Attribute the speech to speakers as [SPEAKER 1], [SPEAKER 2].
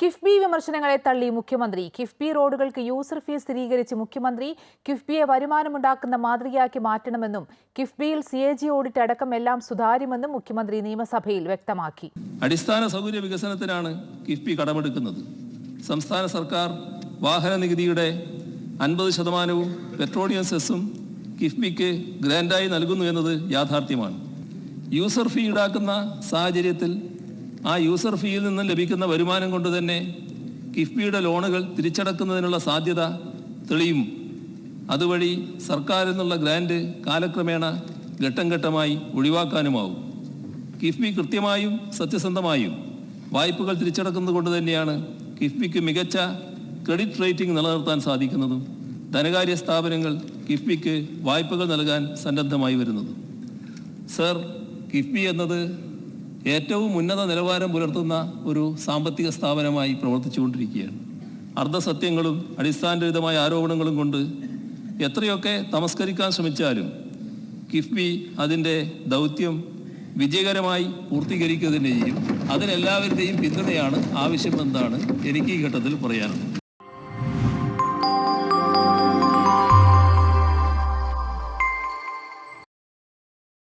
[SPEAKER 1] കിഫ്ബി വിമർശനങ്ങളെ തള്ളി മുഖ്യമന്ത്രി. കിഫ്ബി റോഡുകൾക്ക് യൂസർ ഫീസ് സ്ഥിരീകരിച്ച് മുഖ്യമന്ത്രി കിഫ്ബിയെ വരുമാനമുണ്ടാക്കുന്ന മാതൃകയാക്കി മാറ്റണമെന്നും കിഫ്ബിയിൽ CAG ഓഡിറ്റ് അടക്കം എല്ലാം സുതാര്യമെന്നും മുഖ്യമന്ത്രി നിയമസഭയിൽ വ്യക്തമാക്കി.
[SPEAKER 2] അടിസ്ഥാന സൗകര്യ വികസനത്തിനാണ് കിഫ്ബി കടമെടുക്കുന്നത്. സംസ്ഥാന സർക്കാർ വാഹന നികുതിയുടെ 50% പെട്രോളിയം സെസ്സും കിഫ്ബിക്ക് ഗ്രാൻഡായി നൽകുന്നു എന്നത് യാഥാർത്ഥ്യമാണ്. യൂസർ ഫീ ഈടാക്കുന്ന സാഹചര്യത്തിൽ ആ യൂസർ ഫീയിൽ നിന്നും ലഭിക്കുന്ന വരുമാനം കൊണ്ട് തന്നെ കിഫ്ബിയുടെ ലോണുകൾ തിരിച്ചടക്കുന്നതിനുള്ള സാധ്യത തെളിയും. അതുവഴി സർക്കാരിൽ നിന്നുള്ള ഗ്രാൻഡ് കാലക്രമേണ ഘട്ടം ഘട്ടമായി ഒഴിവാക്കാനുമാവും. കിഫ്ബി കൃത്യമായും സത്യസന്ധമായും വായ്പകൾ തിരിച്ചടക്കുന്നത് കൊണ്ട് തന്നെയാണ് കിഫ്ബിക്ക് മികച്ച ക്രെഡിറ്റ് റേറ്റിംഗ് നിലനിർത്താൻ സാധിക്കുന്നതും ധനകാര്യ സ്ഥാപനങ്ങൾ കിഫ്ബിക്ക് വായ്പകൾ നൽകാൻ സന്നദ്ധമായി വരുന്നത്. സർ, കിഫ്ബി എന്നത് ഏറ്റവും ഉന്നത നിലവാരം പുലർത്തുന്ന ഒരു സാമ്പത്തിക സ്ഥാപനമായി പ്രവർത്തിച്ചുകൊണ്ടിരിക്കുകയാണ്. അർദ്ധസത്യങ്ങളും അടിസ്ഥാനരഹിതമായ ആരോപണങ്ങളും കൊണ്ട് എത്രയൊക്കെ തമസ്കരിക്കാൻ ശ്രമിച്ചാലും കിഫ്ബി അതിൻ്റെ ദൗത്യം വിജയകരമായി പൂർത്തീകരിക്കുക തന്നെ ചെയ്യും. അതിനെല്ലാവരുടെയും പിന്തുണയാണ് ആവശ്യമെന്നാണ് എനിക്ക് ഈ ഘട്ടത്തിൽ പറയാനുള്ളത്.